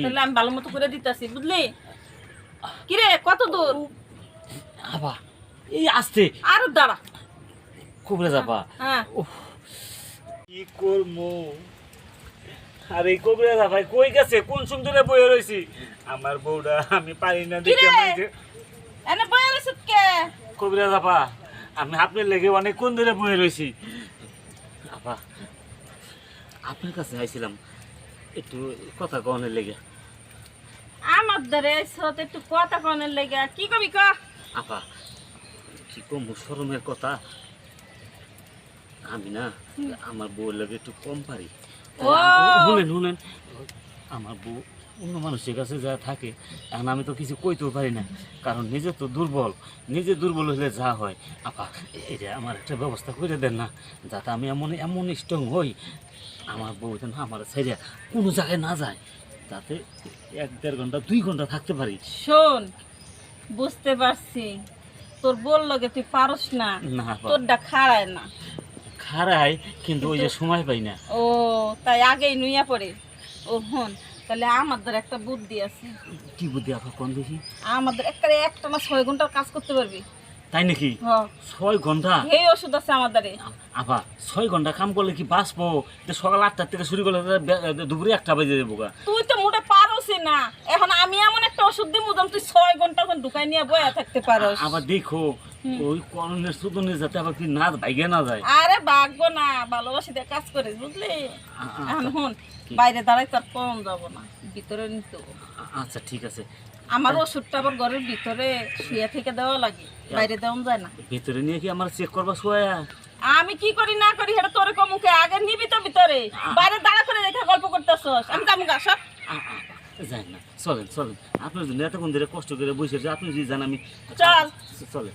তাহলে আমি ভালো মতো করে দিতেছি, বুঝলি? কিরে কত দূর? আপা এই আসতে আর দাঁড়া। কবরে যাবা। হ্যাঁ কি করবো? আর এই কবরে যাবাই কই গেছে? কোন সুন্দরে বয়ে রয়েছি আমার বউটা, আমি পারি না দেখে। কিরে? আমি যে- এনে বয়ে রইছিস কে? কবরে যাবা, আমি আপনার লেগে অনেক কোন ধরে বয়ে রয়েছি। আপা আপনার কাছে আইছিলাম একটু কথা কনের লেগে। আমার ধরে সত একটু কথা কনের লেগে কি কবি ক? আপা কি কম শরমের কথা, আমি না আমার বউর লাগে একটু কম পারি। ও। শুনেন শুনেন, আমার বউ অন্য মানুষের কাছে যা থাকে এখন আমি তো কিছু কইতেও পারি না, কারণ নিজে তো দুর্বল। নিজে দুর্বল হলে যা হয়। আপা এটা আমার একটা ব্যবস্থা করে দেন না, যাতে আমি এমন এমন স্ট্রং হই আমার বউ যেন আমার ছেড়ে কোনো জায়গায় না যায়, যাতে 1-1.5 ঘন্টা 2 ঘন্টা থাকতে পারি। শোন, বুঝতে পারছি তোর বল লগে তুই পারস না, না আপা, তোরটা খাড়ায় না। খারাই কিন্তু ওই যে সময় পাই না। ও তাই আগেই নুইয়া পড়ে। ও হন, তাহলে আমাদের একটা বুদ্ধি আছে। কি বুদ্ধি আপা কোন দেখি? আমাদের একটা না 6 ঘন্টার কাজ করতে পারবি। তাই নাকি? হ, 6 ঘন্টা? এই ওষুধ আছে আমাদের। আপা 6 ঘন্টা কাম করলে কি বাঁচবো? যে সকাল 8টার থেকে শুরু করলে দুপুরে 1টা বেজে যাবো গা। তুই তো মোটে পারোসই না, এখন আমি এমন একটা ওষুধ দিব যেন তুই 6 ঘন্টা ওখানে ঢুকাই নিয়ে বয়া থাকতে পারোস। আবার দেখো ওই করণের সুতনে যাতে আবার কি না ভাইগে না যায়। আরে ভাগবো না, ভালোবাসি দিয়ে কাজ করিস, বুঝলি? এখন হুন, বাইরে দাঁড়াই তার কম যাবো না, ভিতরে নিতে হবে। আচ্ছা ঠিক আছে। আমার ওষুধটা আবার ঘরের ভিতরে শুয়ে থেকে দেওয়া লাগে, বাইরে দেওয়া যায় না। ভিতরে নিয়ে কি আমার চেক করবা শোয়া? আমি কি করি না করি সেটা তোর মুখে আগে নিবি তো ভিতরে, বাইরে দাঁড়া করে রেখে গল্প করতেছস। আমি যাবো গা সব। যাই না, চলেন চলেন, আপনার জন্য এতক্ষণ ধরে কষ্ট করে বসেছে, আপনি যদি জান আমি চল। চলে।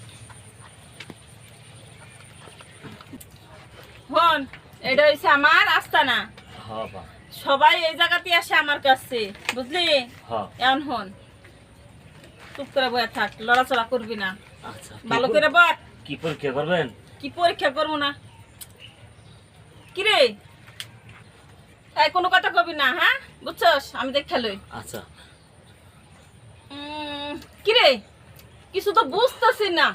হন, এটা হইছে আমার আস্তানা। হ্যাঁ বা, সবাই এই জায়গাতে আসে আমার কাছে, বুঝলি? হ্যাঁ এখন হন, চুপ করে বয়ে থাক, লড়াচড়া করবি না, আচ্ছা। ভালো করে বল। কি পরীক্ষা করবেন? কি পরীক্ষা করবো না? কিরে এই কোনো কথা কবি না, হ্যাঁ বুঝছস? আমি দেখ খেলোই। আচ্ছা কিরে কিছু তো বুঝতেছি না,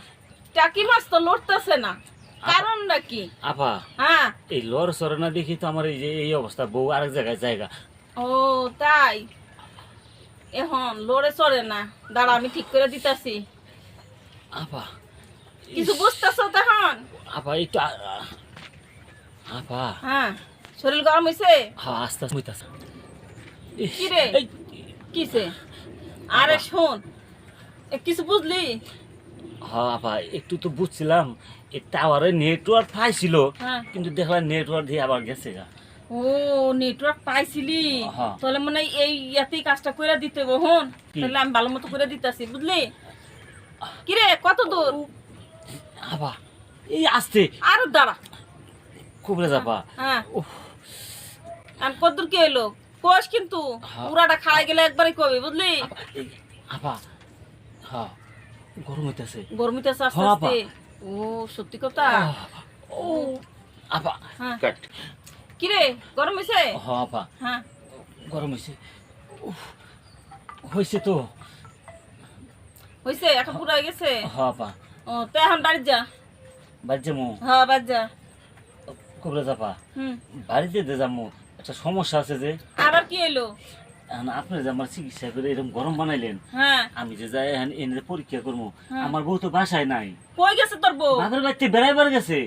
টাকি মাছ তো লড়তেছে না, কারণটা কি? আপা হ্যাঁ এই লড় সরে না দেখি তো আমার এই যে এই অবস্থা, বউ আরেক জায়গায় জায়গা। ও তাই, এখন লড়ে চড়ে না, দাঁড়া আমি ঠিক করে দিতেছি। আপা কিছু বুঝতেছ তখন? আপা একটু আপা হ্যাঁ শরীর গরম হয়েছে? হ্যাঁ আস্তে আস্তে হইতাছে। কিরে কিসে? আরে শোন, কিছু বুঝলি? হ্যাঁ আপা একটু তো বুঝছিলাম, এই টাওয়ারে নেটওয়ার্ক পাইছিল, হ্যাঁ। কিন্তু দেখলাম নেটওয়ার্ক দিয়ে আবার গেছে গা। ও নেটওয়ার্ক পাইছিলি? হ্যাঁ। তাহলে মনে হয় এই ইয়াতেই কাজটা করে দিতে হবে। হন, কি? তাহলে আমি ভালো মতো করে দিতেছি, বুঝলি? কিরে কত দূর? আপা এই আসতে আর দাঁড়া। কবরে যাবা। হ্যাঁ উফ, আর কত দূর কি হলো কোষ, কিন্তু হ্যাঁ। পুরাটা খাড়াই গেলে একবারই কবি, বুঝলি? আপা, আপা হ্যাঁ গরম হইতেছে। গরমিতে আস্তে হ্যাঁ, আস্তে। ও সত্যি কথা। ও আপা হ্যাঁ। কাট। কিরে গরম হয়েছে? হ্যাঁ আপা হ্যাঁ গরম হয়েছে। উফ, হয়েছে তো। হয়েছে, এখন পুরো হয়ে গেছে। হ্যাঁ আপা ও তো এখন বাড়ি যা। বাড়িতে যাবো। হ্যাঁ বাড়ি যা। কবরে যাবা? হুম, বাড়িতে দিয়ে যাবো, একটা সমস্যা আছে যে আবার কি এলো? এখন আপনি যে আমার চিকিৎসা করে এরকম গরম বানাইলেন, হ্যাঁ আমি যে যাই এনে পরীক্ষা করবো, হ্যাঁ। আমার বউ তো বাসায় নাই, কই গেছে তোর বউ? বাপের বাড়িতে বেড়াইবার গেছে।